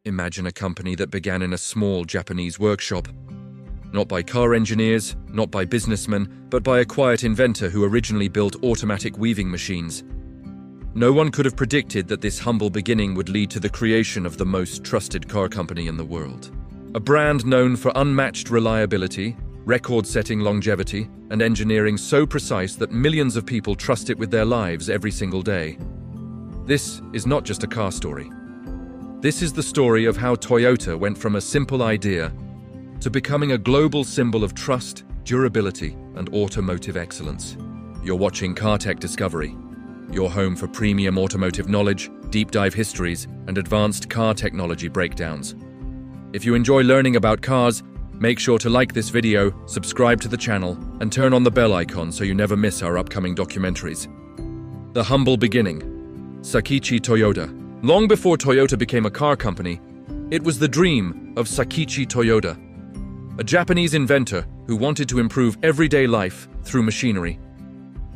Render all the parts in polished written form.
Imagine a company that began in a small Japanese workshop. Not by car engineers, not by businessmen, but by a quiet inventor who originally built automatic weaving machines. No one could have predicted that this humble beginning would lead to the creation of the most trusted car company in the world. A brand known for unmatched reliability, record-setting longevity, and engineering so precise that millions of people trust it with their lives every single day. This is not just a car story. This is the story of how Toyota went from a simple idea to becoming a global symbol of trust, durability, and automotive excellence. You're watching CarTech Discovery, your home for premium automotive knowledge, deep dive histories, and advanced car technology breakdowns. If you enjoy learning about cars, make sure to like this video, subscribe to the channel, and turn on the bell icon so you never miss our upcoming documentaries. The humble beginning. Sakichi Toyoda. Long before Toyota became a car company, it was the dream of Sakichi Toyoda, a Japanese inventor who wanted to improve everyday life through machinery.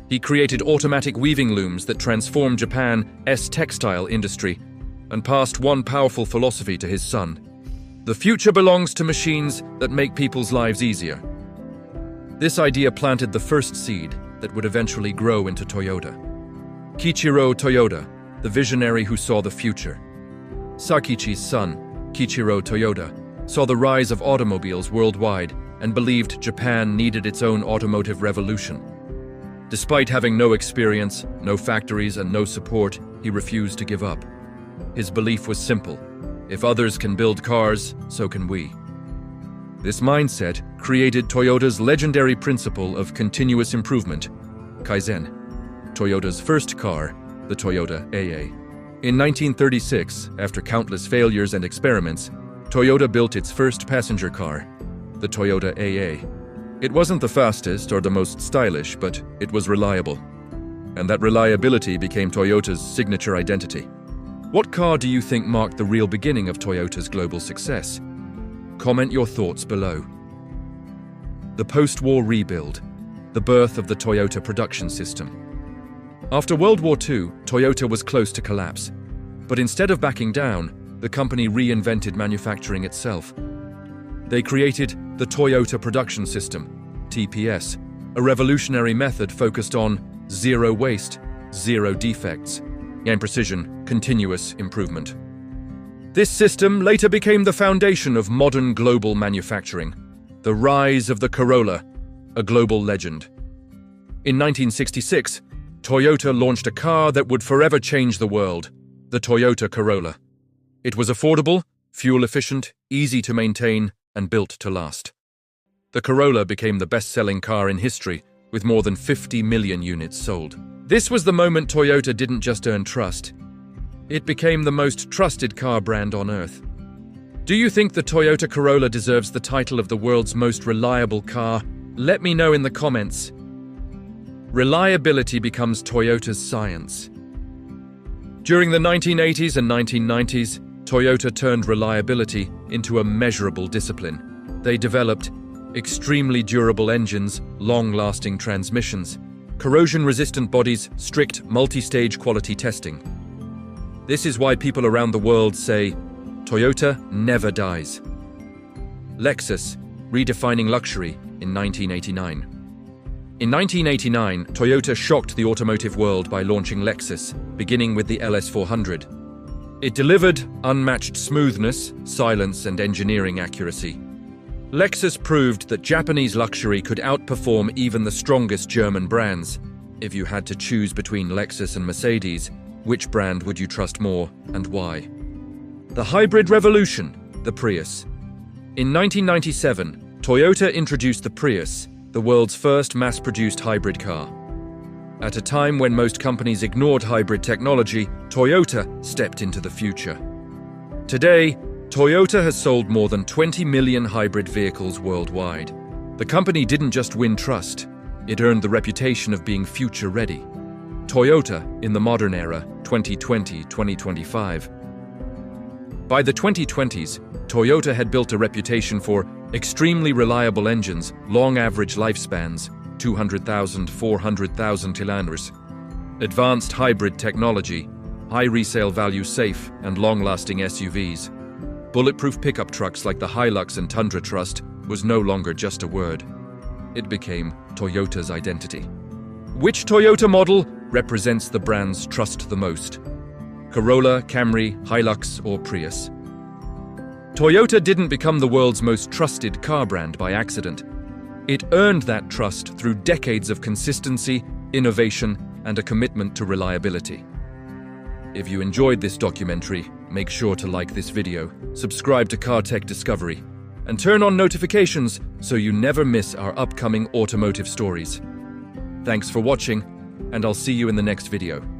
He created automatic weaving looms that transformed Japan's textile industry and passed one powerful philosophy to his son. The future belongs to machines that make people's lives easier. This idea planted the first seed that would eventually grow into Toyota. Kiichiro Toyoda, the visionary who saw the future. Sakichi's son, Kiichiro Toyoda, saw the rise of automobiles worldwide and believed Japan needed its own automotive revolution. Despite having no experience, no factories, and no support, he refused to give up. His belief was simple: if others can build cars, so can we. This mindset created Toyota's legendary principle of continuous improvement, Kaizen. Toyota's first car, the Toyota AA. In 1936, after countless failures and experiments, Toyota built its first passenger car, the Toyota AA. It wasn't the fastest or the most stylish, but it was reliable. And that reliability became Toyota's signature identity. What car do you think marked the real beginning of Toyota's global success? Comment your thoughts below. The post-war rebuild, the birth of the Toyota production system. After World War II, Toyota was close to collapse. But instead of backing down, the company reinvented manufacturing itself. They created the Toyota Production System, TPS, a revolutionary method focused on zero waste, zero defects, and precision, continuous improvement. This system later became the foundation of modern global manufacturing, the rise of the Corolla, a global legend. In 1966, Toyota launched a car that would forever change the world, the Toyota Corolla. It was affordable, fuel-efficient, easy to maintain, and built to last. The Corolla became the best-selling car in history, with more than 50 million units sold. This was the moment Toyota didn't just earn trust. It became the most trusted car brand on earth. Do you think the Toyota Corolla deserves the title of the world's most reliable car? Let me know in the comments. Reliability becomes Toyota's science. During the 1980s and 1990s, Toyota turned reliability into a measurable discipline. They developed extremely durable engines, long-lasting transmissions, corrosion-resistant bodies, strict multi-stage quality testing. This is why people around the world say, Toyota never dies. Lexus, redefining luxury in 1989. In 1989, Toyota shocked the automotive world by launching Lexus, beginning with the LS400. It delivered unmatched smoothness, silence, and engineering accuracy. Lexus proved that Japanese luxury could outperform even the strongest German brands. If you had to choose between Lexus and Mercedes, which brand would you trust more, and why? The hybrid revolution, the Prius. In 1997, Toyota introduced the Prius, the world's first mass-produced hybrid car. At a time when most companies ignored hybrid technology, Toyota stepped into the future. Today, Toyota has sold more than 20 million hybrid vehicles worldwide. The company didn't just win trust, it earned the reputation of being future-ready. Toyota in the modern era, 2020-2025. By the 2020s, Toyota had built a reputation for extremely reliable engines, long average lifespans, 200,000, 400,000 kilometers, advanced hybrid technology, high resale value safe and long-lasting SUVs. bulletproof pickup trucks like the Hilux and Tundra Trust was no longer just a word. It became Toyota's identity. Which Toyota model represents the brand's trust the most? Corolla, Camry, Hilux, or Prius? Toyota didn't become the world's most trusted car brand by accident. It earned that trust through decades of consistency, innovation, and a commitment to reliability. If you enjoyed this documentary, make sure to like this video, subscribe to CarTech Discovery, and turn on notifications so you never miss our upcoming automotive stories. Thanks for watching, and I'll see you in the next video.